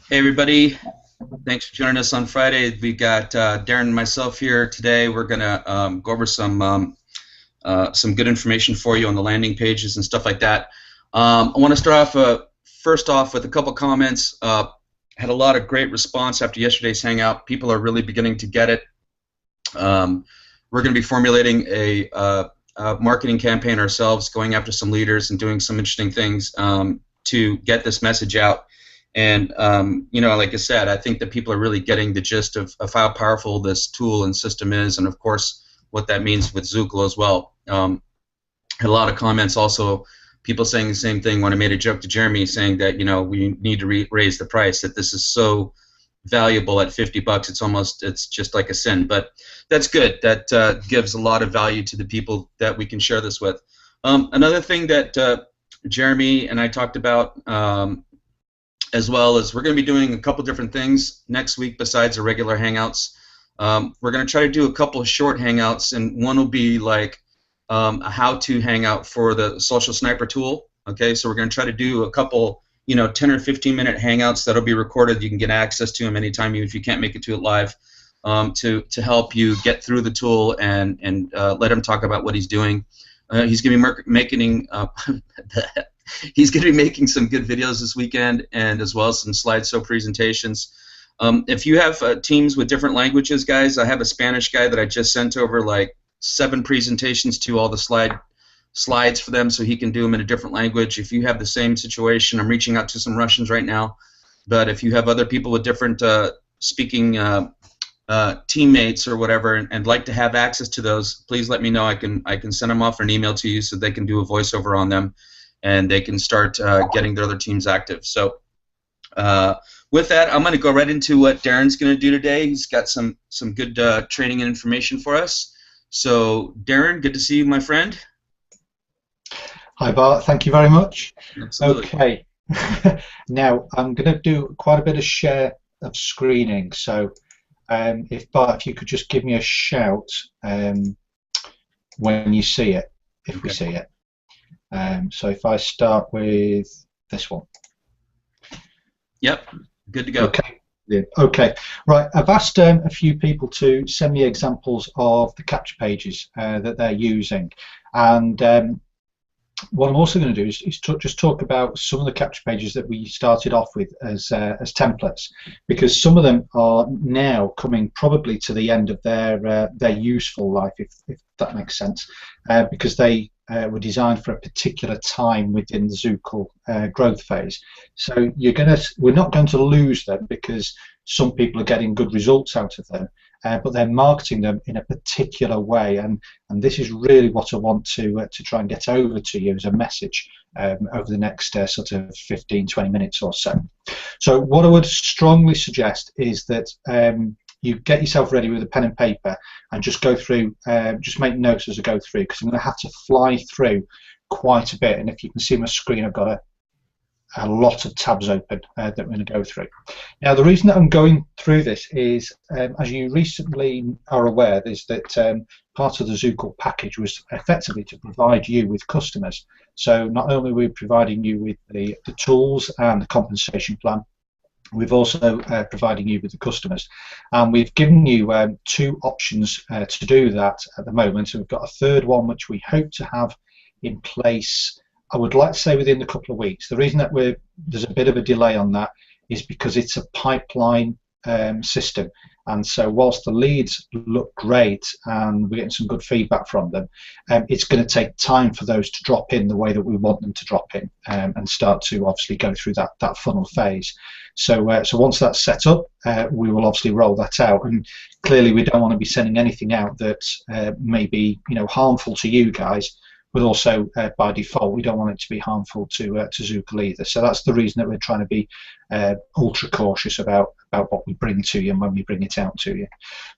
Hey everybody, thanks for joining us on Friday. We got Darren and myself here today. We're gonna go over some good information for you on the landing pages and stuff like that. I want to start off first off with a couple comments. Had a lot of great response after yesterday's Hangout. People are really beginning to get it. We're going to be formulating a marketing campaign ourselves, going after some leaders and doing some interesting things to get this message out. And like I said, I think that people are really getting the gist of how powerful this tool and system is, and of course what that means with Zukul as well. Had a lot of comments also, people saying the same thing when I made a joke to Jeremy saying that we need to raise the price, that this is so valuable at 50 bucks. It's just like a sin, but that's good. That gives a lot of value to the people that we can share this with. Another thing that Jeremy and I talked about as well as we're going to be doing a couple different things next week besides the regular Hangouts. We're going to try to do a couple of short Hangouts, and one will be like a how-to Hangout for the Social Sniper tool. Okay, so we're going to try to do a couple 10 or 15-minute Hangouts that'll be recorded. You can get access to them anytime, even if you can't make it to it live, to help you get through the tool and let him talk about what he's doing. He's going to be making he's going to be making some good videos this weekend, and as well as some slideshow presentations. If you have teams with different languages, guys, I have a Spanish guy that I just sent over like 7 presentations to all the slides for them, so he can do them in a different language. If you have the same situation, I'm reaching out to some Russians right now, but if you have other people with different speaking teammates or whatever, and like to have access to those, please let me know. I can send them off an email to you so they can do a voiceover on them, and they can start getting their other teams active. So with that, I'm going to go right into what Darren's going to do today. He's got some good training and information for us. So Darren, good to see you, my friend. Hi Bart, thank you very much. Absolutely. Okay, now I'm going to do quite a bit of share of screening. So if Bart, if you could just give me a shout when you see it, if we see it. So if I start with this one. Yep, good to go. Okay. Yeah. Okay. Right. I've asked a few people to send me examples of the capture pages that they're using, and what I'm also going to do is just talk about some of the capture pages that we started off with as templates, because some of them are now coming probably to the end of their useful life, if that makes sense, because they were designed for a particular time within the Zukul growth phase. So we're not going to lose them because some people are getting good results out of them, but they're marketing them in a particular way, and this is really what I want to try and get over to you as a message over the next sort of 15-20 minutes or so. So what I would strongly suggest is that you get yourself ready with a pen and paper and just go through, just make notes as I go through, because I'm going to have to fly through quite a bit, and if you can see my screen, I've got a lot of tabs open that we're going to go through. Now, the reason that I'm going through this is, as you recently are aware, is that part of the Zukul package was effectively to provide you with customers. So not only are we providing you with the tools and the compensation plan, we've also providing you with the customers, and we've given you 2 options to do that at the moment. So we've got a third one which we hope to have in place, I would like to say, within a couple of weeks. The reason that there's a bit of a delay on that is because it's a pipeline system, and so whilst the leads look great and we're getting some good feedback from them, it's going to take time for those to drop in the way that we want them to drop in, and start to obviously go through that funnel phase. So once that's set up, we will obviously roll that out, and clearly we don't want to be sending anything out that may be harmful to you guys, but also by default we don't want it to be harmful to Zukul either. So that's the reason that we're trying to be ultra cautious about what we bring to you and when we bring it out to you.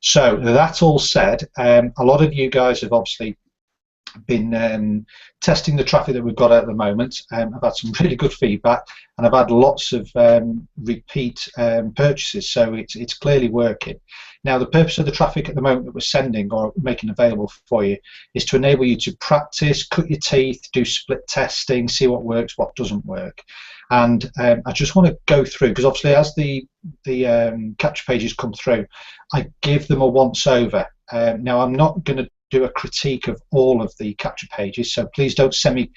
So that all said, a lot of you guys have obviously been testing the traffic that we've got at the moment. I've had some really good feedback, and I've had lots of repeat purchases, so it's clearly working. Now, the purpose of the traffic at the moment that we're sending or making available for you is to enable you to practice, cut your teeth, do split testing, see what works, what doesn't work. And I just want to go through, because obviously as the capture pages come through, I give them a once over. Now, I'm not going to do a critique of all of the capture pages, so please don't send me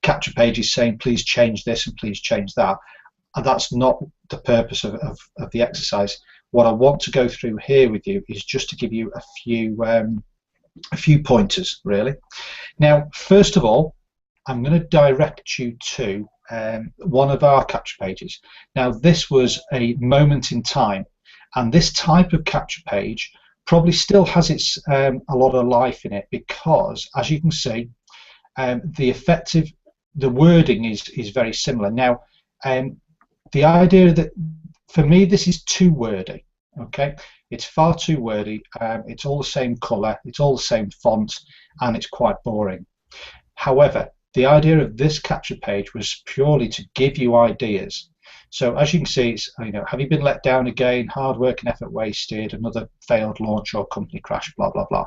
capture pages saying please change this and please change that. And that's not the purpose of the exercise. What I want to go through here with you is just to give you a few pointers, really. Now, first of all, I'm going to direct you to one of our capture pages. Now, this was a moment in time, and this type of capture page probably still has its a lot of life in it, because as you can see, the wording is very similar. Now, the idea that, for me, this is too wordy. Okay, it's far too wordy. It's all the same color, it's all the same font, and it's quite boring. However, the idea of this capture page was purely to give you ideas. So as you can see, it's, have you been let down again? Hard work and effort wasted. Another failed launch or company crash. Blah blah blah.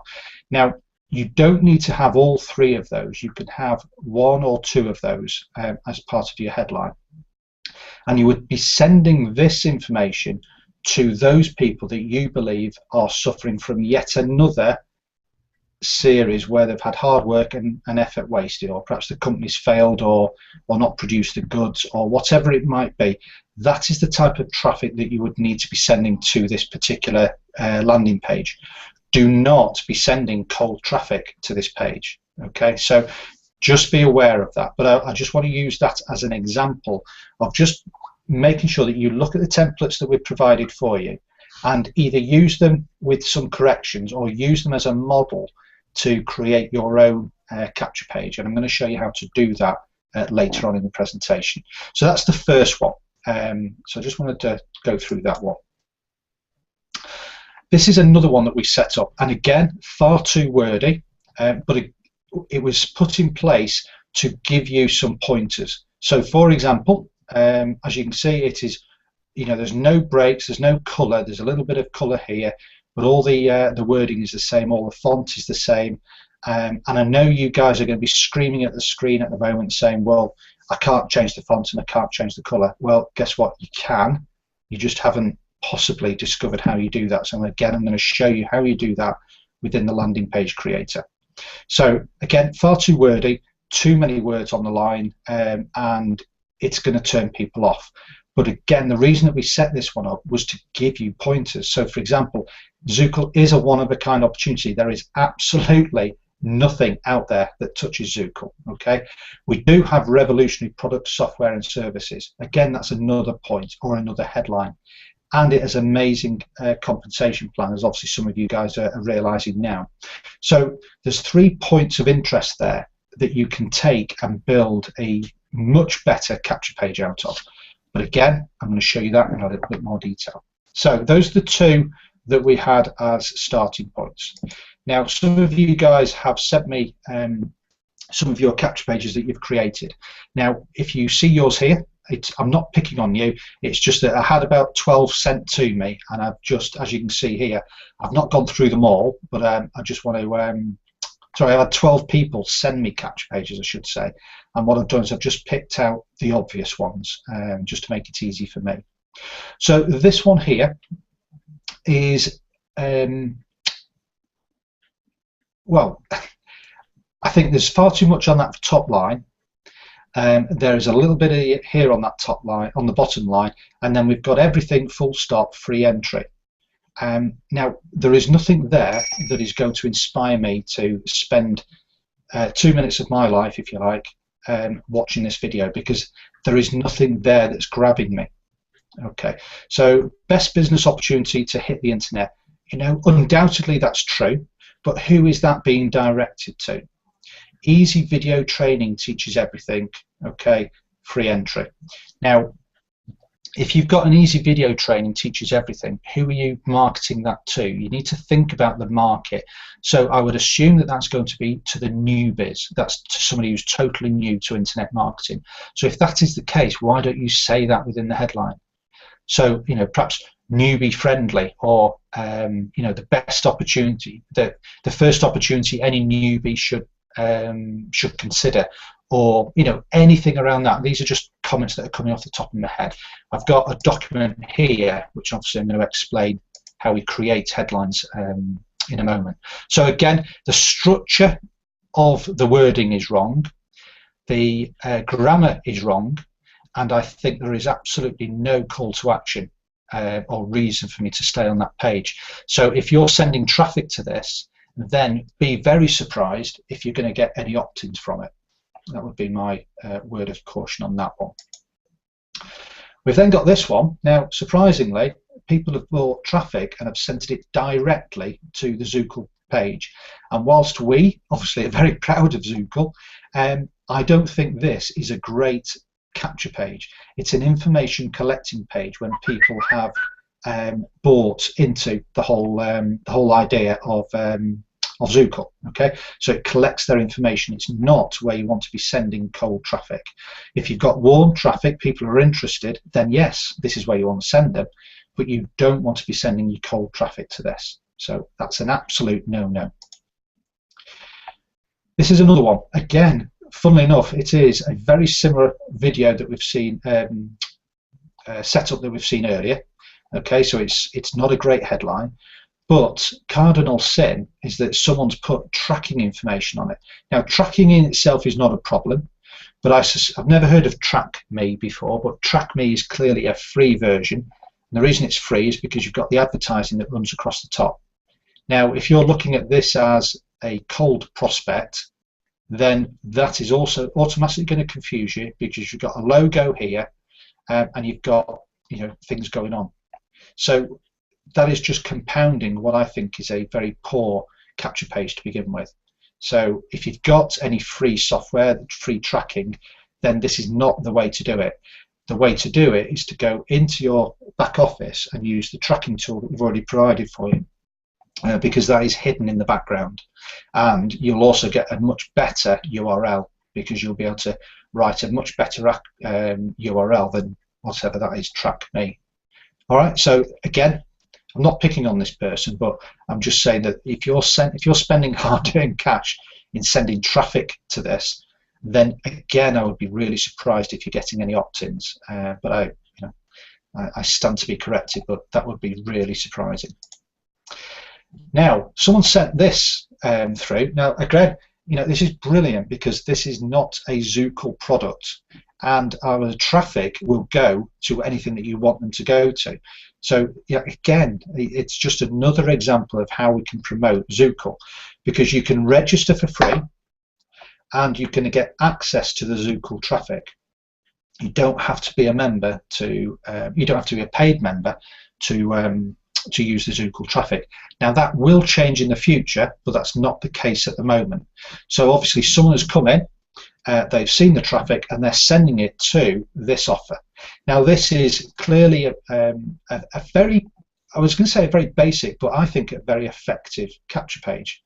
Now, you don't need to have all three of those. You can have one or two of those as part of your headline, and you would be sending this information to those people that you believe are suffering from yet another series where they've had hard work and effort wasted, or perhaps the company's failed or not produced the goods, or whatever it might be. That is the type of traffic that you would need to be sending to this particular landing page. Do not be sending cold traffic to this page. Okay, so just be aware of that. But I just want to use that as an example of just making sure that you look at the templates that we've provided for you and either use them with some corrections or use them as a model to create your own capture page. And I'm going to show you how to do that later on in the presentation. So that's the first one. So I just wanted to go through that one. This is another one that we set up, and again, far too wordy, but it was put in place to give you some pointers. So for example, as you can see, it is, there's no breaks, there's no color, there's a little bit of color here, but all the wording is the same, all the font is the same, and I know you guys are going to be screaming at the screen at the moment saying, well, I can't change the font and I can't change the color. Well, guess what? You can. You just haven't possibly discovered how you do that. So again, I'm going to show you how you do that within the landing page creator. So again, far too wordy, too many words on the line, and it's going to turn people off. But again, the reason that we set this one up was to give you pointers. So for example, Zukul is a one-of-a-kind opportunity. There is absolutely nothing out there that touches Zukul. Okay, we do have revolutionary products, software and services. Again, that's another point or another headline. And it has amazing compensation plan, as obviously some of you guys are realizing now. So there's 3 points of interest there that you can take and build a much better capture page out of. But again, I'm going to show you that in a little bit more detail. So those are the 2 that we had as starting points. Now, some of you guys have sent me some of your capture pages that you've created. Now, if you see yours here, I'm not picking on you, it's just that I had about 12 sent to me, and I've just, as you can see here, I've not gone through them all, but I just want to, sorry, I had 12 people send me capture pages, I should say, and what I've done is I've just picked out the obvious ones, just to make it easy for me. So this one here is, well, I think there's far too much on that top line. There is a little bit of here on that top line, on the bottom line, and then we've got everything full stop, free entry. Now, there is nothing there that is going to inspire me to spend 2 minutes of my life, if you like, watching this video, because there is nothing there that's grabbing me. Okay, so best business opportunity to hit the internet. Undoubtedly that's true, but who is that being directed to? Easy video training teaches everything. Okay, free entry. Now, if you've got an easy video training teaches everything, who are you marketing that to? You need to think about the market. So I would assume that that's going to be to the newbies. That's to somebody who's totally new to internet marketing. So if that is the case, why don't you say that within the headline? So, you know, perhaps newbie friendly, or you know, the best opportunity, the first opportunity any newbie should consider, or you know, anything around that. These are just comments that are coming off the top of my head. I've got a document here which obviously I'm going to explain how we create headlines in a moment. So again, the structure of the wording is wrong, the grammar is wrong, and I think there is absolutely no call to action or reason for me to stay on that page. So if you're sending traffic to this, then be very surprised if you're going to get any opt-ins from it. That would be my word of caution on that one. We've then got this one. Now, surprisingly, people have bought traffic and have sent it directly to the Zukul page. And whilst we obviously are very proud of Zukul, I don't think this is a great capture page. It's an information collecting page when people have bought into the whole idea of Zukul. Okay, so it collects their information. It's not where you want to be sending cold traffic. If you've got warm traffic, people are interested, then yes, this is where you want to send them, but you don't want to be sending your cold traffic to this. So that's an absolute no-no. This is another one. Again, funnily enough, it is a very similar video that we've seen, setup that we've seen earlier. Okay, so it's not a great headline, but cardinal sin is that someone's put tracking information on it. Now, tracking in itself is not a problem, but I've never heard of Track Me before, but Track Me is clearly a free version. And the reason it's free is because you've got the advertising that runs across the top. Now, if you're looking at this as a cold prospect, then that is also automatically going to confuse you, because you've got a logo here and you've got, you know, things going on. So that is just compounding what I think is a very poor capture page to begin with. So if you've got any free software, free tracking, then this is not the way to do it. The way to do it is to go into your back office and use the tracking tool that we've already provided for you, because that is hidden in the background, and you'll also get a much better URL, because you'll be able to write a much better URL than whatever that is, Track Me. All right, so again, I'm not picking on this person, but I'm just saying that if you're spending hard-earned cash in sending traffic to this, then again, I would be really surprised if you're getting any opt-ins. But I stand to be corrected, but that would be really surprising. Now, someone sent this through. Now, again, you know, this is brilliant, because this is not a Zukul product, and our traffic will go to anything that you want them to go to. So, yeah, again, it's just another example of how we can promote Zukul, because you can register for free and you can get access to the Zukul traffic. You don't have to be a member to, you don't have to be a paid member to use the Zukul traffic. Now, that will change in the future, but that's not the case at the moment. So obviously someone has come in, they've seen the traffic, and they're sending it to this offer. Now, this is clearly a very, I was going to say a very basic, but I think a very effective capture page.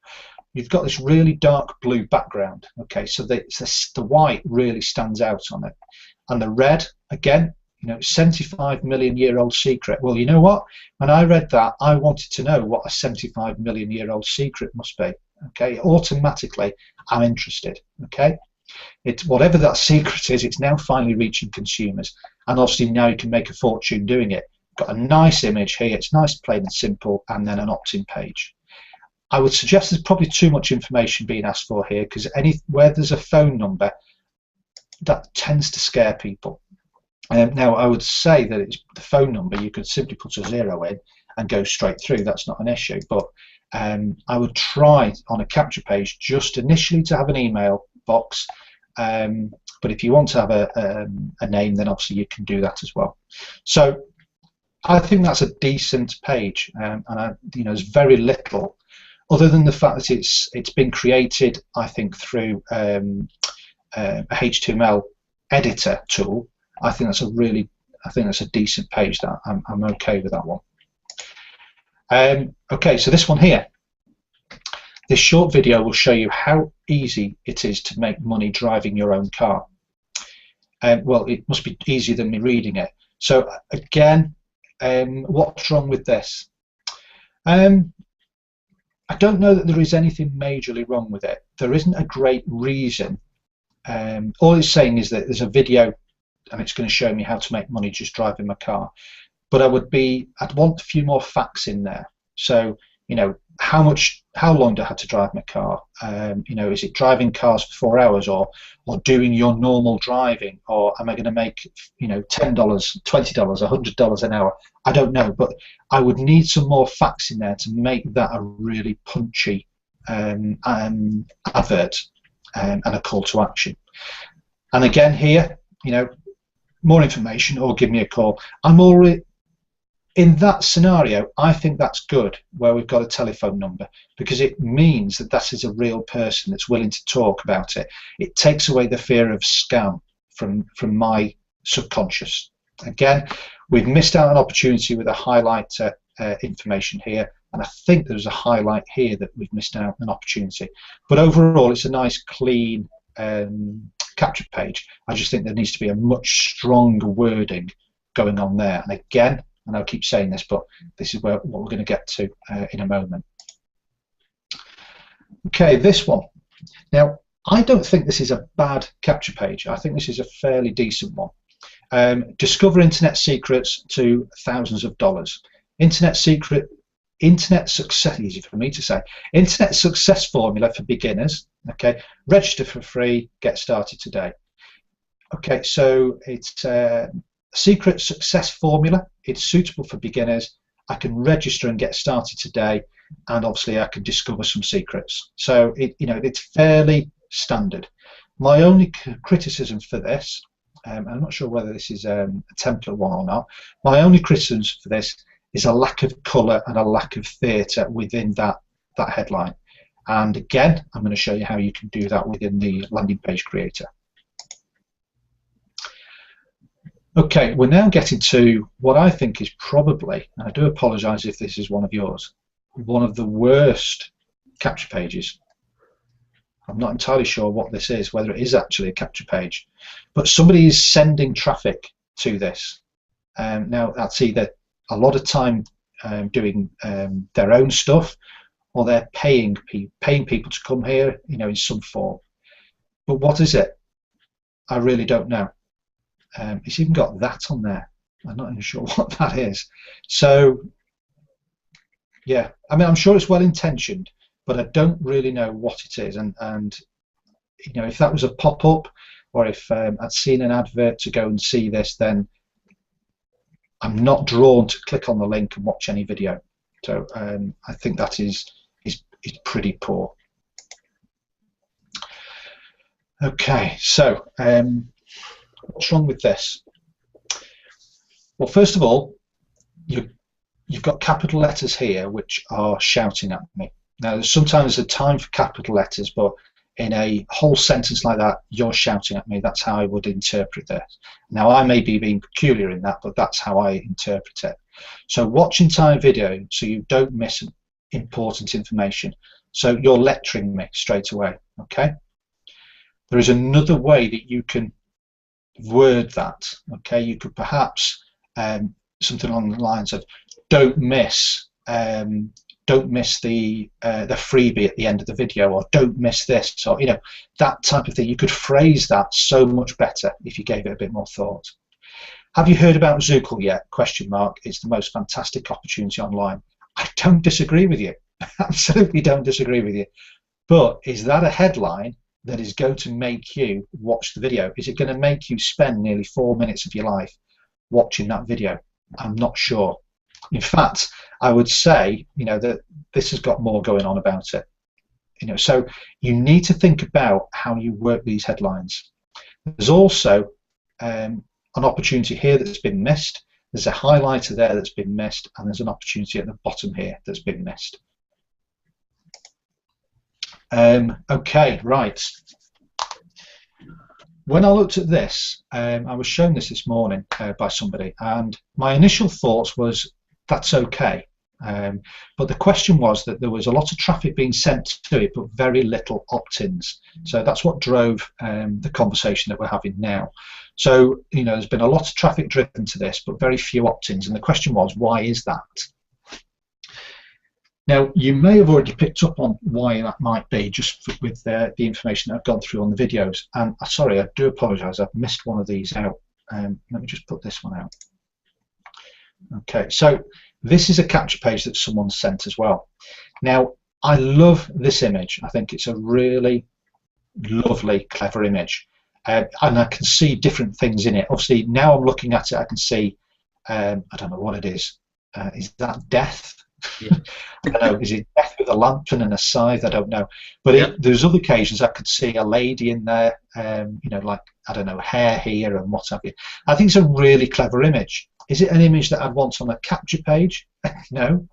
You've got this really dark blue background, okay, so the white really stands out on it, and the red, again, you know, 75 million year old secret. Well, you know what, when I read that, I wanted to know what a 75 million year old secret must be. Okay, automatically I'm interested. Okay, it's whatever that secret is, it's now finally reaching consumers, and obviously now you can make a fortune doing it. Got a nice image here, it's nice, plain and simple, and then an opt-in page. I would suggest there's probably too much information being asked for here, because where there's a phone number, that tends to scare people. Now, I would say that it's the phone number, you could simply put a 0 in and go straight through. That's not an issue. But I would try on a capture page just initially to have an email box. But if you want to have a name, then obviously you can do that as well. So I think that's a decent page, and you know, there's very little other than the fact that it's been created, I think, through a HTML editor tool. I think that's a really I think that's a decent page. That I'm okay with that one. Okay, so this one here. This short video will show you how easy it is to make money driving your own car. Well, it must be easier than me reading it. So again, what's wrong with this? I don't know that there is anything majorly wrong with it. There isn't a great reason. All it's saying is that there's a video and it's going to show me how to make money just driving my car. But I'd want a few more facts in there. So, you know, how long do I have to drive my car? You know, is it driving cars for 4 hours, or doing your normal driving, or am I going to make, you know, $10, $20, $100 an hour? I don't know, but I would need some more facts in there to make that a really punchy advert and a call to action. And again here, you know, more information or give me a call. I'm already in that scenario. I think that's good where we've got a telephone number, because it means that that is a real person that's willing to talk about it. It takes away the fear of scam from my subconscious. Again, we've missed out an opportunity with a highlighter information here, and I think there's a highlight here that we've missed out an opportunity. But overall, it's a nice clean capture page. I just think there needs to be a much stronger wording going on there. And again, and I'll keep saying this, but this is what we're going to get to in a moment. Okay, this one. Now, I don't think this is a bad capture page. I think this is a fairly decent one. Discover internet secrets to thousands of dollars. Internet success, easy for me to say. Internet success formula for beginners. Okay, register for free, get started today. Okay, so it's secret success formula. It's suitable for beginners. I can register and get started today, and obviously I can discover some secrets. So it's fairly standard. My only criticism for this, I'm not sure whether this is a template one or not. My only criticism for this is a lack of colour and a lack of theatre within that headline. And again, I'm going to show you how you can do that within the landing page creator. Okay, we're now getting to what I think is probably, and I do apologise if this is one of yours, one of the worst capture pages. I'm not entirely sure what this is, whether it is actually a capture page, but somebody is sending traffic to this. Now that's either a lot of time doing their own stuff, or they're paying people to come here, in some form. But what is it? I really don't know. It's even got that on there. I'm not even sure what that is. So, yeah, I mean, I'm sure it's well intentioned, but I don't really know what it is. And if that was a pop-up, or if I'd seen an advert to go and see this, then I'm not drawn to click on the link and watch any video. So I think that is pretty poor. Okay, so what's wrong with this? Well, first of all, you've got capital letters here which are shouting at me. Now, sometimes there's a time for capital letters, but in a whole sentence like that, you're shouting at me. That's how I would interpret this. Now, I may be being peculiar in that, but that's how I interpret it. So watch entire video so you don't miss important information. So you're lecturing me straight away, okay? There is another way that you can word that, okay? You could perhaps something along the lines of don't miss the freebie at the end of the video, or don't miss this, or that type of thing. You could phrase that so much better if you gave it a bit more thought. Have you heard about Zukul yet? Question mark. It's the most fantastic opportunity online. I don't disagree with you. Absolutely don't disagree with you. But is that a headline that is going to make you watch the video? Is it going to make you spend nearly 4 minutes of your life watching that video? I'm not sure. In fact, I would say, that this has got more going on about it. So you need to think about how you work these headlines. There's also an opportunity here that's been missed. There's a highlighter there that's been missed, and there's an opportunity at the bottom here that's been missed. Okay, right. when I looked at this, I was shown this morning by somebody, and my initial thoughts was that's okay. But the question was that there was a lot of traffic being sent to it, but very little opt-ins. So that's what drove the conversation that we're having now. So, you know, there's been a lot of traffic driven to this, but very few opt-ins. And the question was, why is that? Now, you may have already picked up on why that might be, just with the information that I've gone through on the videos. And sorry, I do apologise, I've missed one of these out. Let me just put this one out. Okay, so this is a capture page that someone sent as well. Now, I love this image. I think it's a really lovely, clever image. And I can see different things in it. Obviously, now I'm looking at it, I can see, I don't know what it is. Is that death? Yeah. I don't know, is it death with a lantern and a scythe? I don't know. But yeah. There's other occasions I could see a lady in there, you know, like, I don't know, hair here and what have you. I think it's a really clever image. Is it an image that I'd want on a capture page? No.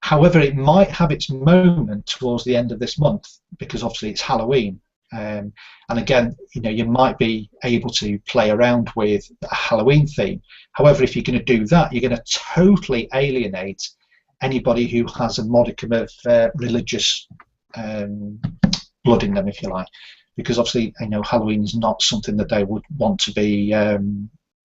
However, it might have its moment towards the end of this month, because obviously it's Halloween. And again, you know, you might be able to play around with a Halloween theme. However, if you're going to do that, you're going to totally alienate anybody who has a modicum of religious blood in them, if you like, because obviously, you know, Halloween is not something that they would want to be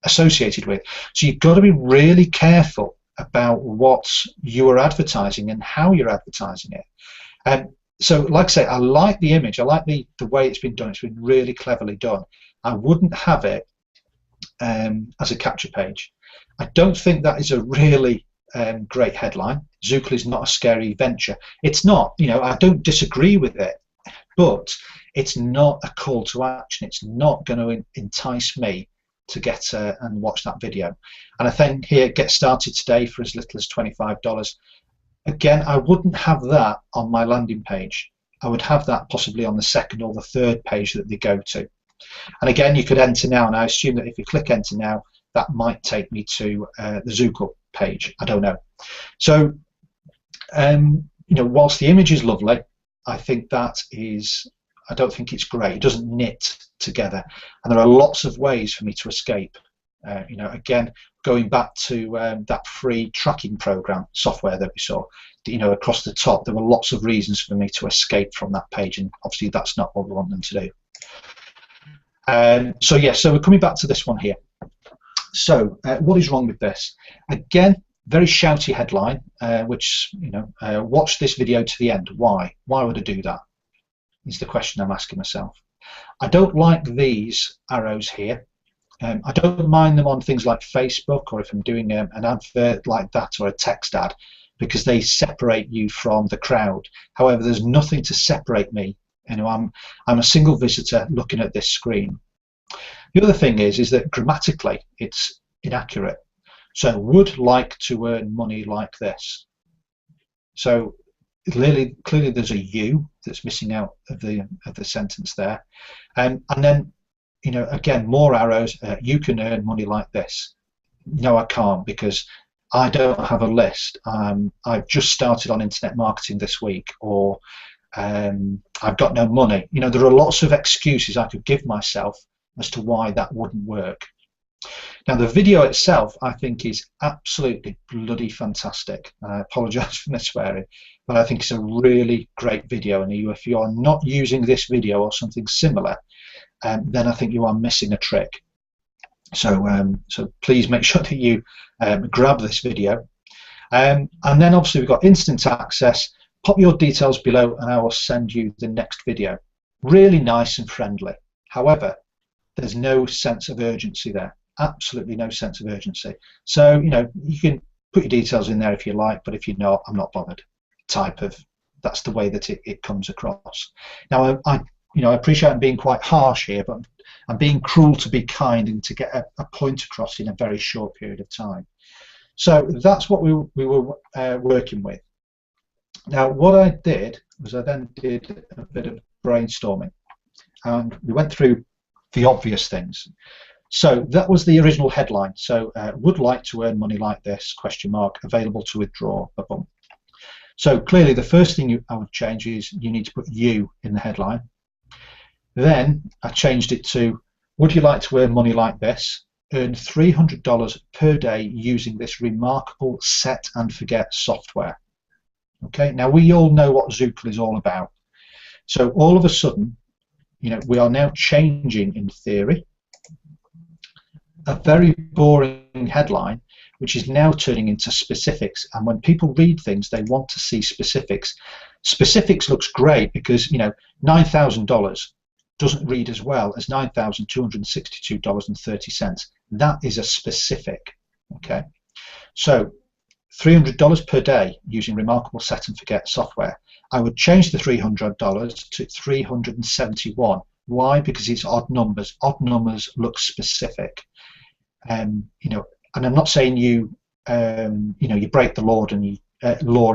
associated with. So you've got to be really careful about what you are advertising and how you're advertising it. So, like I say, I like the image. I like the way it's been done. It's been really cleverly done. I wouldn't have it as a capture page. I don't think that is a really great headline. Zukul is not a scary venture. It's not. You know, I don't disagree with it, but it's not a call to action. It's not going to entice me to get and watch that video. And I think here, get started today for as little as $25. Again, I wouldn't have that on my landing page. I would have that possibly on the second or the third page that they go to. And again, you could enter now, and I assume that if you click enter now, that might take me to the Zukul page. I don't know. So, you know, whilst the image is lovely, I think that is, I don't think it's great. It doesn't knit together. And there are lots of ways for me to escape. You know, again, going back to that free tracking program software that we saw, you know, across the top, there were lots of reasons for me to escape from that page, and obviously that's not what we want them to do. So yeah, so we're coming back to this one here. So what is wrong with this? Again, very shouty headline, which, you know, watch this video to the end. Why? Why would I do that? Is the question I'm asking myself. I don't like these arrows here. I don't mind them on things like Facebook, or if I'm doing an advert like that or a text ad, because they separate you from the crowd. However, there's nothing to separate me. You know, I'm a single visitor looking at this screen. The other thing is that grammatically it's inaccurate. So, would like to earn money like this. So clearly there's a U that's missing out of the sentence there, and then, you know, again, more arrows. You can earn money like this. No, I can't, because I don't have a list. I've just started on internet marketing this week, or I've got no money. You know, there are lots of excuses I could give myself as to why that wouldn't work. Now, the video itself, I think, is absolutely bloody fantastic. I apologise for the swearing, but I think it's a really great video. And if you are not using this video or something similar, then I think you are missing a trick. So, so please make sure that you grab this video. And then obviously we've got instant access. Pop your details below and I will send you the next video. Really nice and friendly. However, there's no sense of urgency there. Absolutely no sense of urgency. So, you know, you can put your details in there if you like, but if you're not, I'm not bothered. Type of, that's the way that it comes across. Now, I appreciate I'm being quite harsh here, but I'm being cruel to be kind and to get a point across in a very short period of time. So that's what we were working with. Now, what I did was I then did a bit of brainstorming, and we went through the obvious things. So that was the original headline. So would like to earn money like this, question mark, available to withdraw, boom. So clearly the first thing I would change is you need to put you in the headline. Then I changed it to, would you like to earn money like this? Earn $300 per day using this remarkable set and forget software. Okay, now we all know what Zukul is all about. So all of a sudden, we are now changing, in theory, a very boring headline, which is now turning into specifics. And when people read things, they want to see specifics. Specifics looks great because $9,000 doesn't read as well as $9,262.30. That is a specific. Okay, so $300 per day using remarkable set and forget software. I would change the $300 to $371. Why? Because it's odd numbers. Odd numbers look specific. And I'm not saying you break the law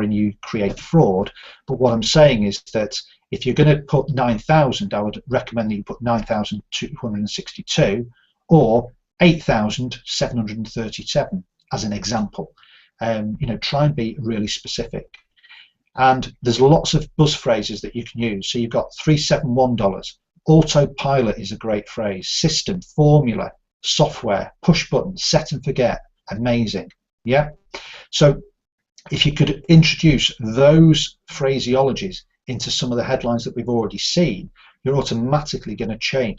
and you create fraud, but what I'm saying is that if you're going to put 9,000, I would recommend that you put 9,262 or 8,737 as an example. Try and be really specific. And there's lots of buzz phrases that you can use. So you've got $371. Autopilot is a great phrase. System, formula, software, push button, set and forget. Amazing. Yeah. So if you could introduce those phraseologies into some of the headlines that we've already seen, you're automatically going to change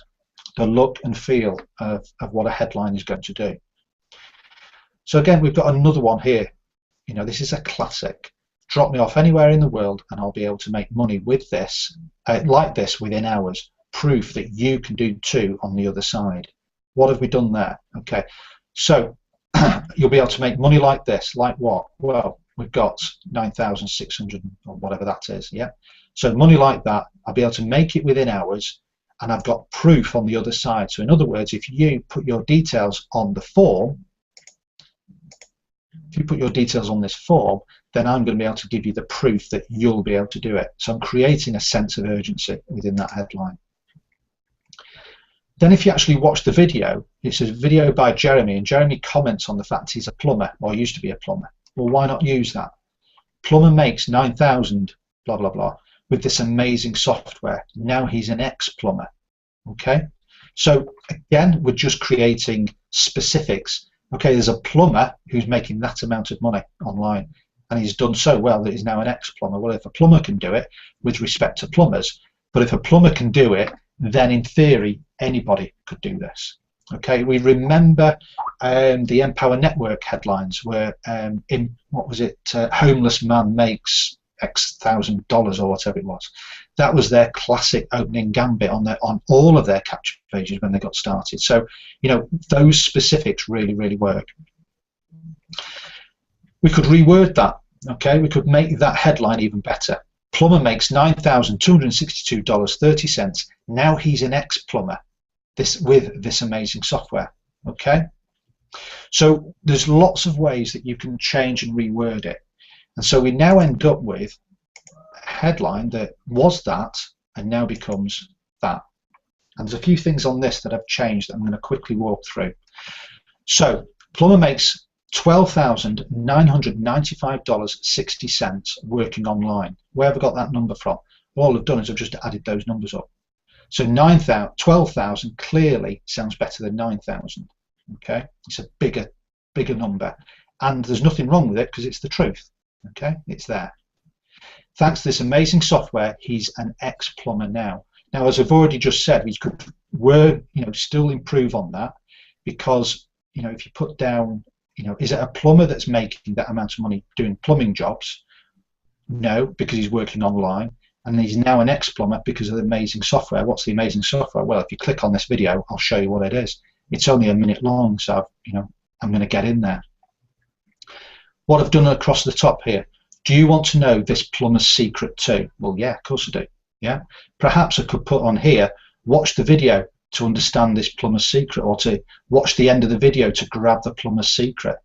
the look and feel of what a headline is going to do. So again, we've got another one here. This is a classic. Drop me off anywhere in the world and I'll be able to make money with this, like this, within hours. Proof that you can do too on the other side. What have we done there? Okay, so you'll be able to make money like this. Like what? Well, we've got 9,600 or whatever that is. Yeah. So money like that, I'll be able to make it within hours, and I've got proof on the other side. So in other words, if you put your details on the form, if you put your details on this form, then I'm going to be able to give you the proof that you'll be able to do it. So I'm creating a sense of urgency within that headline. Then if you actually watch the video, it's a video by Jeremy, and Jeremy comments on the fact he's a plumber, or used to be a plumber. Well, why not use that? Plumber makes 9,000, blah, blah, blah, with this amazing software. Now he's an ex-plumber. Okay? So again, we're just creating specifics. Okay, there's a plumber who's making that amount of money online, and he's done so well that he's now an ex-plumber. Well, if a plumber can do it, with respect to plumbers, but if a plumber can do it, then in theory, anybody could do this. Okay, we remember the Empower Network headlines where, homeless man makes X $1,000 or whatever it was. That was their classic opening gambit on all of their capture pages when they got started. So, those specifics really, really work. We could reword that. Okay, we could make that headline even better. Plumber makes $9,262.30. Now he's an ex-plumber. With this amazing software. Okay, so there's lots of ways that you can change and reword it, and so we now end up with a headline that was that and now becomes that. And there's a few things on this that I've changed that I'm going to quickly walk through. So plumber makes $12,995.60 working online. Where have I got that number from? Well, all I've done is I've just added those numbers up. So 12,000 clearly sounds better than 9,000. Okay, it's a bigger number, and there's nothing wrong with it because it's the truth. Okay, it's there. Thanks to this amazing software, he's an ex-plumber now. Now, as I've already just said, we could still improve on that, because if you put down, is it a plumber that's making that amount of money doing plumbing jobs? No, because he's working online. And he's now an ex-plumber because of the amazing software. What's the amazing software? Well, if you click on this video, I'll show you what it is. It's only a minute long, so I'm going to get in there. What I've done across the top here. Do you want to know this plumber's secret too? Well, yeah, of course I do. Yeah. Perhaps I could put on here, watch the video to understand this plumber's secret, or to watch the end of the video to grab the plumber's secret.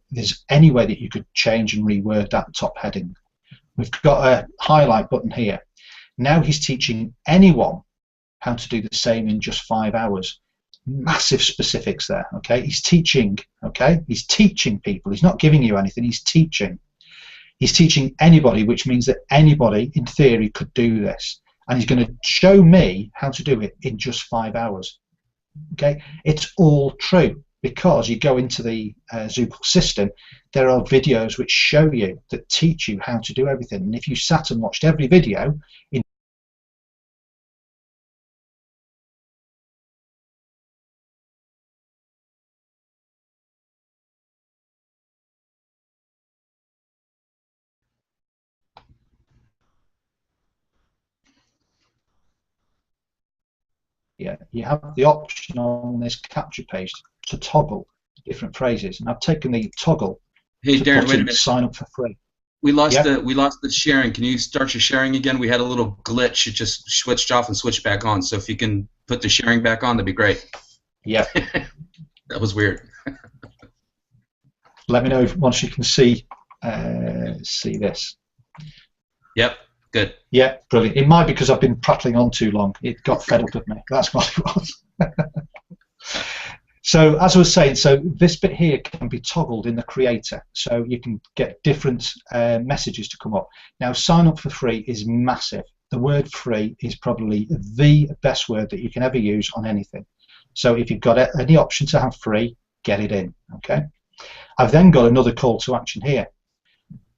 There's any way that you could change and reword that top heading. We've got a highlight button here. Now he's teaching anyone how to do the same in just 5 hours. Massive specifics there. Okay, he's teaching. Okay, he's teaching people. He's not giving you anything. He's teaching. He's teaching anybody, which means that anybody, in theory, could do this. and he's going to show me how to do it in just 5 hours. Okay, it's all true, because you go into the Zukul system, there are videos which show you, that teach you how to do everything, and if you sat and watched every video in you have the option on this capture page to toggle different phrases, and I've taken the toggle Hey, to Darren, put wait a in minute. sign up for free. We lost Yep. the sharing. Can you start your sharing again? We had a little glitch. It just switched off and switched back on. So if you can put the sharing back on, that'd be great. Yep. That was weird. Let me know if, once you can see this. Yep. Good. Yeah, brilliant. It might be because I've been prattling on too long. It got fed up with me. That's what it was. So as I was saying, so this bit here can be toggled in the creator, so you can get different messages to come up. Now, sign up for free is massive. The word free is probably the best word that you can ever use on anything. So if you've got any option to have free, get it in. Okay. I've then got another call to action here.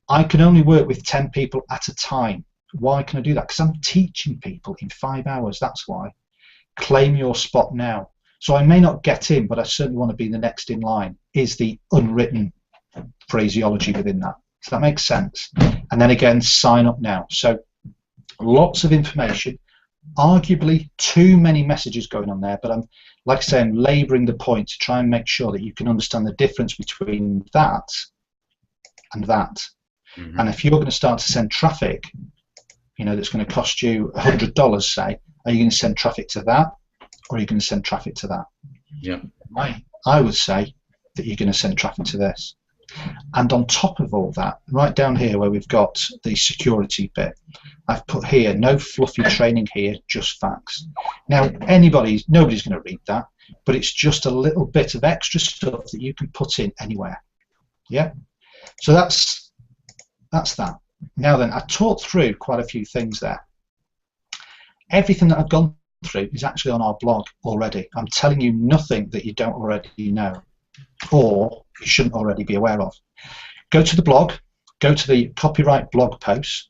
I can only work with 10 people at a time. Why can I do that? Because I'm teaching people in 5 hours. That's why. Claim your spot now. So I may not get in, but I certainly want to be the next in line, is the unwritten phraseology within that. Does that make sense? And then again, sign up now. So lots of information, arguably too many messages going on there, but I'm, like I say, I'm labouring the point to try and make sure that you can understand the difference between that and that. Mm-hmm. And if you're going to start to send traffic, you know, that's going to cost you $100, say, are you going to send traffic to that? Or are you going to send traffic to that? Yeah. I would say that you're going to send traffic to this. And on top of all that, right down here where we've got the security bit, I've put here, no fluffy training here, just facts. Now, nobody's going to read that, but it's just a little bit of extra stuff that you can put in anywhere. Yeah? So that's that. Now then, I talked through quite a few things there. Everything that I've gone through is actually on our blog already. I'm telling you nothing that you don't already know or you shouldn't already be aware of. Go to the blog, go to the copyright blog posts,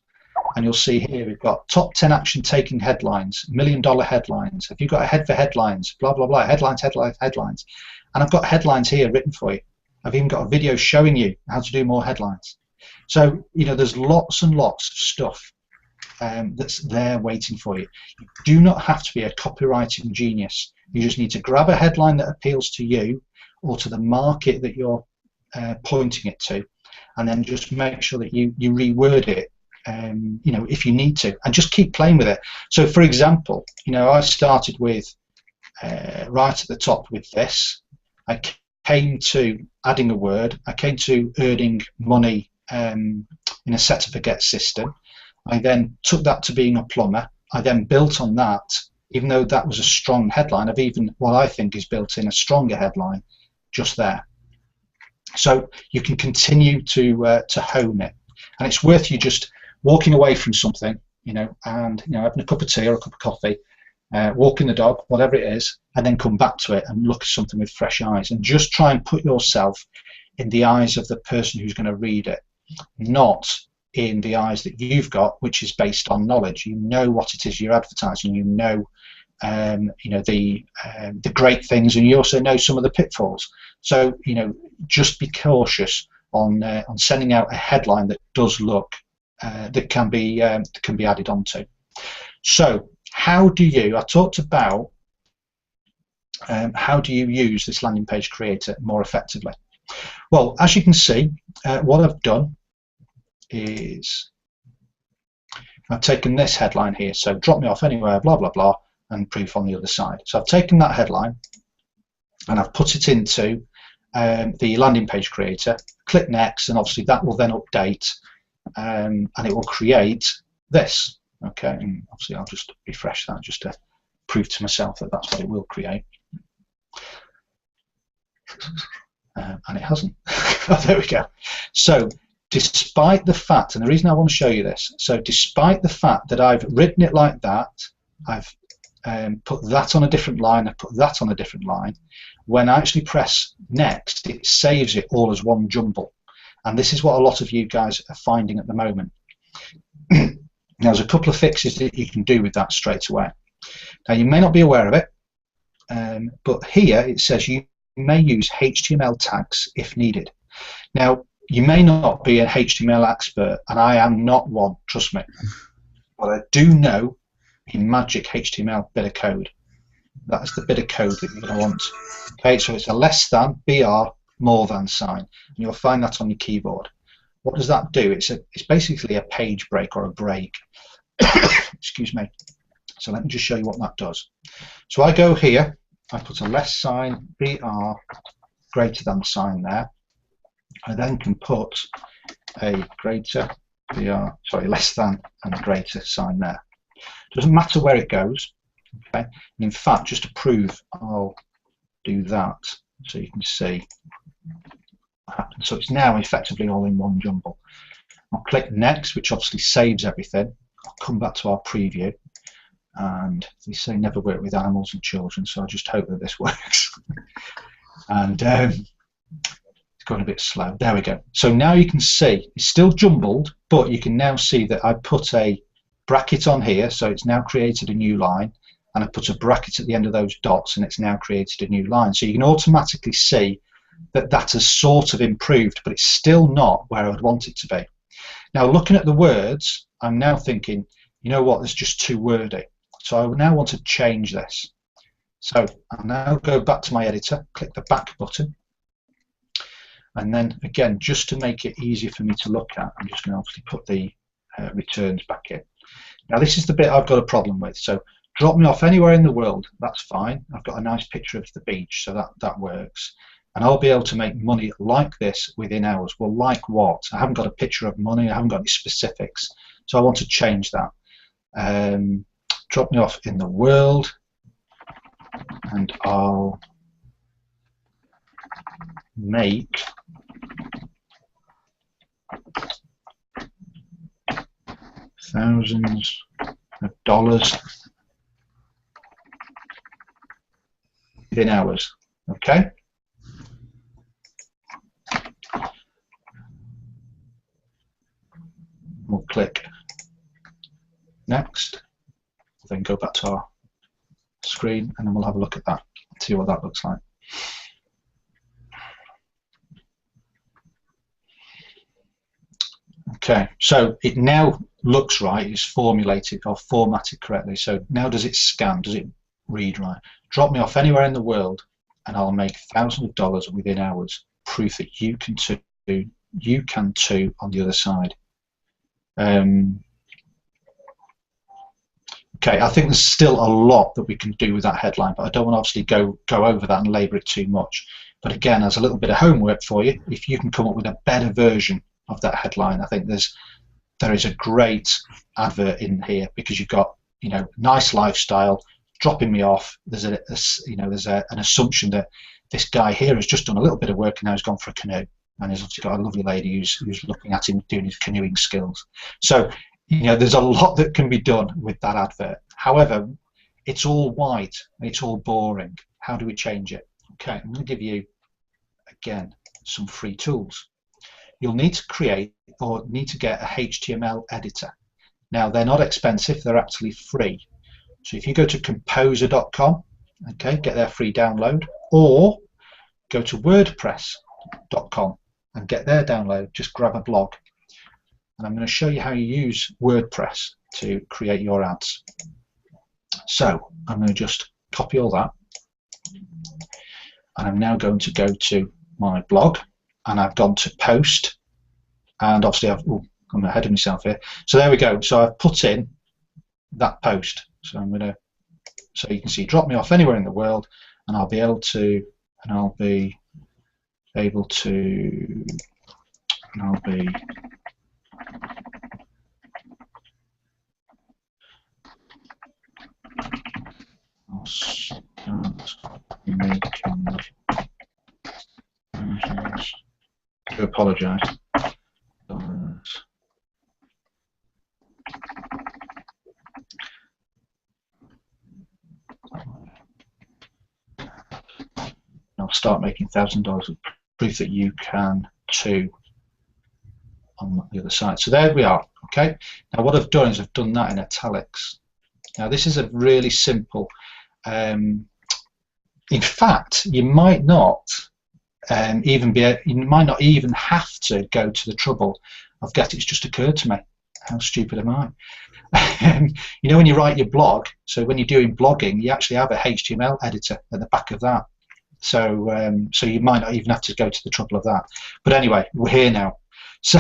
and you'll see here we've got top 10 action taking headlines, $1 million headlines. Have you got a head for headlines? Blah, blah, blah. Headlines, headlines, headlines. And I've got headlines here written for you. I've even got a video showing you how to do more headlines. So, you know, there's lots and lots of stuff that's there waiting for you. You do not have to be a copywriting genius. You just need to grab a headline that appeals to you or to the market that you're pointing it to, and then just make sure that you reword it, you know, if you need to, and just keep playing with it. So, for example, you know, I started with right at the top with this. I came to adding a word. I came to earning money in a set and forget system. I then took that to being a plumber. I then built on that, even though that was a strong headline. I've even, what I think is built in a stronger headline just there. So you can continue to hone it. And it's worth you just walking away from something, you know, and, you know, having a cup of tea or a cup of coffee, walking the dog, whatever it is, and then come back to it and look at something with fresh eyes and just try and put yourself in the eyes of the person who's going to read it, not in the eyes that you've got, which is based on knowledge. You know what it is you're advertising. You know the great things, and you also know some of the pitfalls. So, you know, just be cautious on sending out a headline that does look that can be added onto. So, how do you? I talked about how do you use this landing page creator more effectively? Well, as you can see, what I've done is I've taken this headline here, so drop me off anywhere, blah blah blah, and proof on the other side. So I've taken that headline and I've put it into the landing page creator, click next, and obviously that will then update and it will create this. Okay, and obviously I'll just refresh that just to prove to myself that that's what it will create. And it hasn't. Oh, there we go. So despite the fact, and the reason I want to show you this, so despite the fact that I've written it like that, I've put that on a different line, I've put that on a different line, when I actually press next, it saves it all as one jumble. And this is what a lot of you guys are finding at the moment. Now, there's a couple of fixes that you can do with that straight away. Now, you may not be aware of it, but here it says you may use HTML tags if needed. Now, you may not be an HTML expert, and I am not one, trust me. But I do know in magic HTML bit of code. That's the bit of code that you're going to want. Okay, so it's a less than, BR, more than sign. And you'll find that on your keyboard. What does that do? It's basically a page break or a break. Excuse me. So let me just show you what that does. So I go here, I put a less sign, BR, greater than sign there. I then can put a greater, BR, sorry, less than and a greater sign there. Doesn't matter where it goes. Okay. And in fact, just to prove, I'll do that so you can see what happens. So it's now effectively all in one jumble. I'll click next, which obviously saves everything. I'll come back to our preview, and they say never work with animals and children, so I just hope that this works. And it's going a bit slow. There we go. So now you can see it's still jumbled, but you can now see that I put a bracket on here, so it's now created a new line, and I put a bracket at the end of those dots, and it's now created a new line. So you can automatically see that that has sort of improved, but it's still not where I would want it to be. Now, looking at the words, I'm now thinking, you know what, it's just too wordy. So I now want to change this. So I'll now go back to my editor, click the back button, and then again, just to make it easier for me to look at, I'm just going to obviously put the returns back in. Now, this is the bit I've got a problem with. So drop me off anywhere in the world, that's fine. I've got a nice picture of the beach, so that works. And I'll be able to make money like this within hours. Well, like what? I haven't got a picture of money, I haven't got any specifics. So I want to change that. Drop me off in the world, and I'll make thousands of dollars within hours. Okay. We'll click next, then go back to our screen, and then we'll have a look at that, see what that looks like. Okay, so it now looks right, it's formulated or formatted correctly. So now does it scan, does it read right? Drop me off anywhere in the world, and I'll make thousands of dollars within hours. Proof that you can too on the other side. Okay, I think there's still a lot that we can do with that headline, but I don't want to obviously go over that and labour it too much. But again, as a little bit of homework for you, if you can come up with a better version of that headline, I think there is a great advert in here, because you've got, you know, nice lifestyle, dropping me off. There's an assumption that this guy here has just done a little bit of work and now he's gone for a canoe, and he's obviously got a lovely lady who's looking at him doing his canoeing skills. So, you know, there's a lot that can be done with that advert. However, it's all white, it's all boring. How do we change it? Okay, I'm going to give you, again, some free tools. You'll need to create or need to get a HTML editor. Now, they're not expensive, they're actually free. So if you go to composer.com, okay, get their free download, or go to wordpress.com and get their download, just grab a blog. And I'm going to show you how you use WordPress to create your ads. So I'm going to just copy all that, and I'm now going to go to my blog, and I've gone to post, and obviously I'm ahead of myself here. So there we go. So I've put in that post. So I'm going to, so you can see, drop me off anywhere in the world, and I'll be able to, and I'll be able to, and I'll be I'll start making versions. I do apologise. start making $1,000 of proof that you can too on the other side. So there we are. Okay. Now what I've done is I've done that in italics. Now this is a really simple. In fact, you might not even have to go to the trouble of getting. It's just occurred to me. How stupid am I? You know, when you write your blog, so when you're doing blogging, you actually have a HTML editor at the back of that. So so you might not even have to go to the trouble of that. But anyway, we're here now. So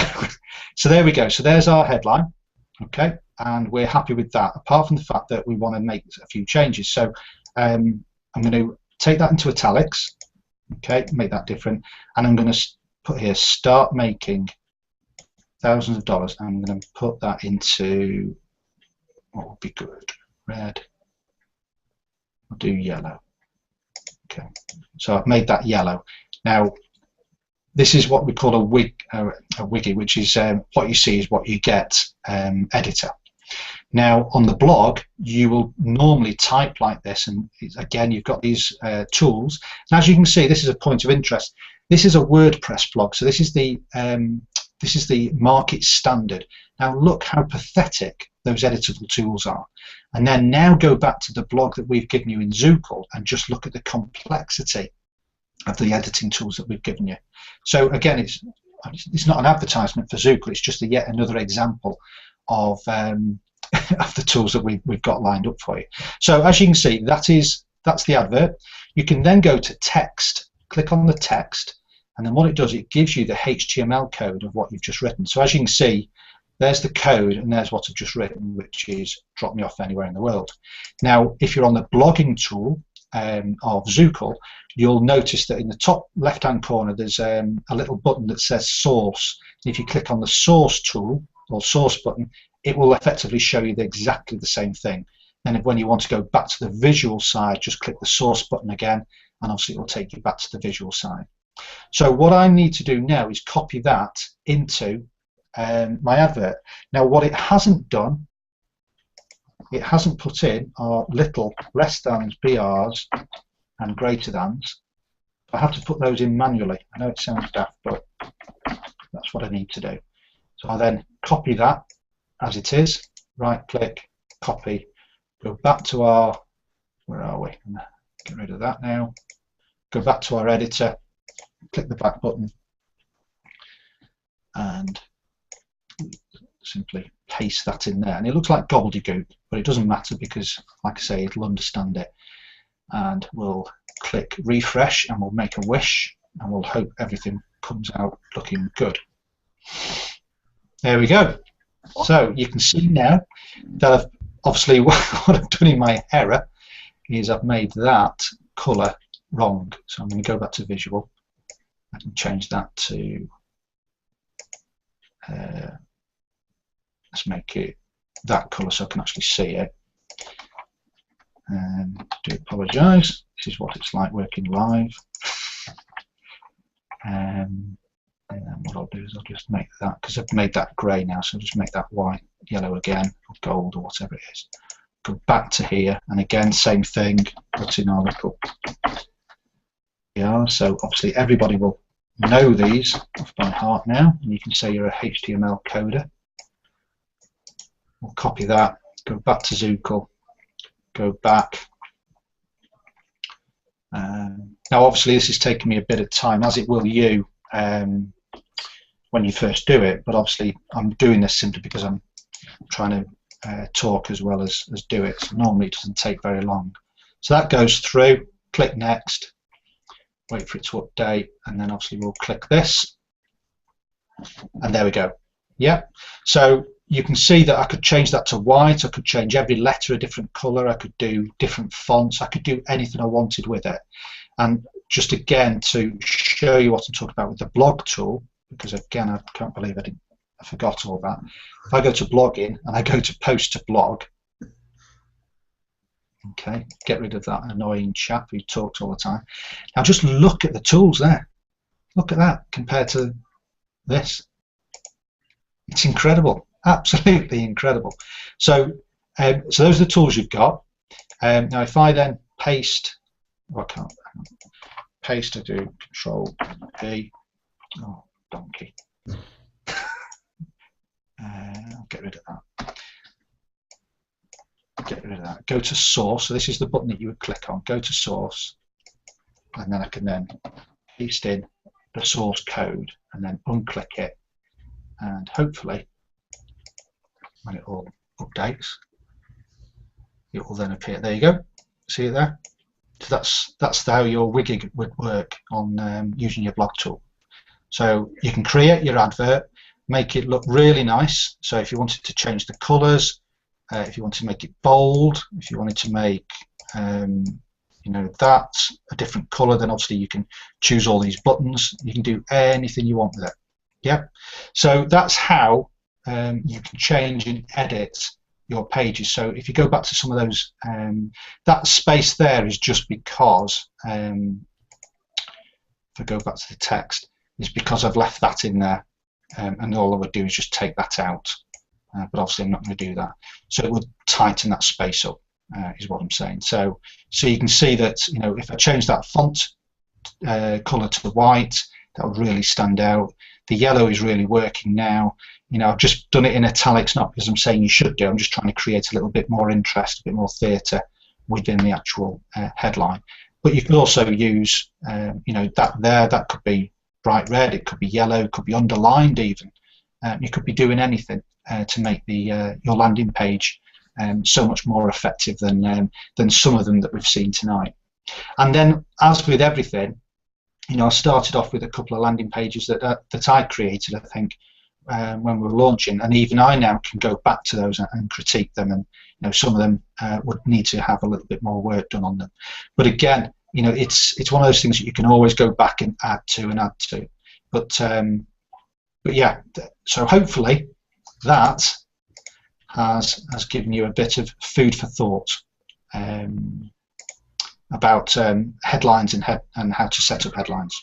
there we go. So there's our headline. Okay, and we're happy with that, apart from the fact that we want to make a few changes. So I'm going to take that into italics. Okay, make that different, and I'm going to put here start making thousands of dollars. I'm going to put that into what would be good, red. I'll do yellow. Okay, so I've made that yellow. Now this is what we call a wiki, which is what you see is what you get editor. Now on the blog you will normally type like this, and again you've got these tools. And as you can see, this is a point of interest. This is a WordPress blog, so this is the market standard. Now look how pathetic those editable tools are. And then now go back to the blog that we've given you in Zukul and just look at the complexity of the editing tools that we've given you. So again, it's not an advertisement for Zukul, it's just yet another example of of the tools that we've got lined up for you. So as you can see, that's the advert. You can then go to text, click on the text, and then what it does, it gives you the HTML code of what you've just written. So as you can see, there's the code and there's what I've just written, which is drop me off anywhere in the world. Now if you're on the blogging tool of Zukul, you'll notice that in the top left hand corner there's a little button that says source. If you click on the source tool or source button, it will effectively show you exactly the same thing. And when you want to go back to the visual side, just click the source button again, and obviously it will take you back to the visual side. So what I need to do now is copy that into my advert. Now what it hasn't done, it hasn't put in our little less thans, BRs and greater thans. I have to put those in manually. I know it sounds daft, but that's what I need to do. So I then copy that as it is, right click, copy, go back to our, where are we? Get rid of that now. Go back to our editor, click the back button, and simply paste that in there. And it looks like gobbledygook, but it doesn't matter because, like I say, it'll understand it. And we'll click refresh, and we'll make a wish, and we'll hope everything comes out looking good. There we go. So you can see now that I've obviously what I've done in my error is I've made that colour wrong. So I'm going to go back to visual. I can change that to let's make it that colour so I can actually see it. Do apologise. This is what it's like working live. And then what I'll do is I'll just make that, because I've made that grey now, so I'll just make that white, yellow again, or gold, or whatever it is. Go back to here, and again, same thing, put in our little PR. So obviously everybody will know these off by heart now, and you can say you're a HTML coder. We'll copy that, go back to Zukul, go back. Now obviously this is taking me a bit of time, as it will you when you first do it, but obviously I'm doing this simply because I'm trying to talk as well as do it. So normally it doesn't take very long. So that goes through, click next, wait for it to update, and then obviously we'll click this, and there we go. Yeah, so you can see that I could change that to white, I could change every letter a different colour, I could do different fonts, I could do anything I wanted with it. And just again to show you what I'm talking about with the blog tool, because again I can't believe I forgot all that. If I go to blogging and I go to post to blog, okay, get rid of that annoying chap who talks all the time. Now just look at the tools there. Look at that compared to this. It's incredible, absolutely incredible. So, so those are the tools you've got. Now if I then paste, oh, I can't, paste, I do Control P. Oh, donkey. I'll get rid of that. Get rid of that. Go to source. So this is the button that you would click on. Go to source, and then I can then paste in the source code and then unclick it, and hopefully when it all updates it will then appear. There you go. See it there? So that's how your wigging would work on using your blog tool. So you can create your advert, make it look really nice. So if you wanted to change the colors, if you want to make it bold, if you wanted to make you know, that a different color, then obviously you can choose all these buttons. You can do anything you want with it. Yeah. So that's how you can change and edit your pages. So if you go back to some of those, that space there is just because, if I go back to the text, is because I've left that in there, and all I would do is just take that out. But obviously I'm not going to do that. So it would tighten that space up, is what I'm saying. So you can see that, you know, if I change that font color to white, that would really stand out. The yellow is really working now. You know, I've just done it in italics, not because I'm saying you should do. I'm just trying to create a little bit more interest, a bit more theatre within the actual headline. But you could also use, you know, that could be bright red, it could be yellow, it could be underlined even. You could be doing anything to make the your landing page so much more effective than some of them that we've seen tonight. And then, as with everything, you know, I started off with a couple of landing pages that I created, I think, when we were launching, and even I now can go back to those and critique them, and you know, some of them would need to have a little bit more work done on them. But again, you know, it's one of those things that you can always go back and add to. But yeah, so hopefully that has given you a bit of food for thought about headlines and how to set up headlines.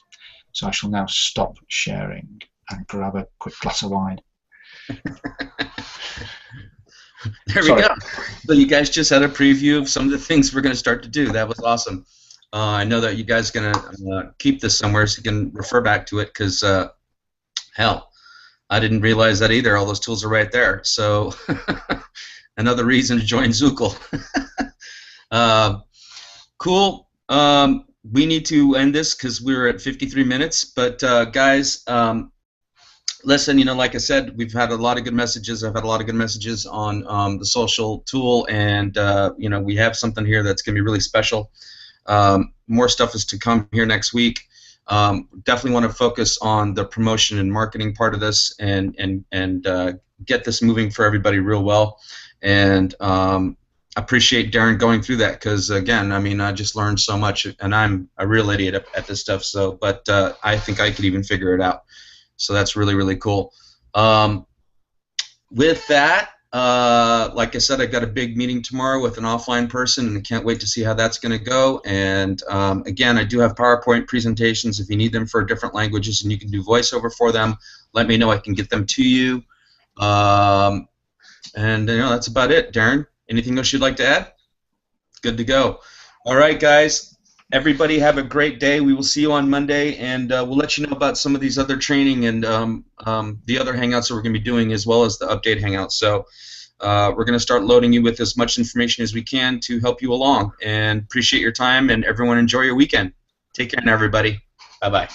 So I shall now stop sharing and grab a quick glass of wine. There we go. So you guys just had a preview of some of the things we're going to start to do. That was awesome. I know that you guys are going to keep this somewhere so you can refer back to it, because hell, I didn't realize that either. All those tools are right there. So another reason to join Zukul. Cool. We need to end this because we're at 53 minutes. But guys, listen, you know, like I said, we've had a lot of good messages. I've had a lot of good messages on the social tool, and you know, we have something here that's going to be really special. More stuff is to come here next week. Definitely want to focus on the promotion and marketing part of this, and get this moving for everybody real well. And appreciate Darren going through that, because again, I mean, I just learned so much, and I'm a real idiot at this stuff. So, but I think I could even figure it out. So that's really, really cool. With that, like I said, I've got a big meeting tomorrow with an offline person, and I can't wait to see how that's going to go. And again, I do have PowerPoint presentations if you need them for different languages, and you can do voiceover for them. Let me know. I can get them to you. And you know, that's about it. Darren, anything else you'd like to add? Good to go. All right, guys. Everybody have a great day. We will see you on Monday, and we'll let you know about some of these other training and the other Hangouts that we're going to be doing, as well as the update Hangouts. So we're going to start loading you with as much information as we can to help you along. And appreciate your time, and everyone enjoy your weekend. Take care now, everybody. Bye-bye.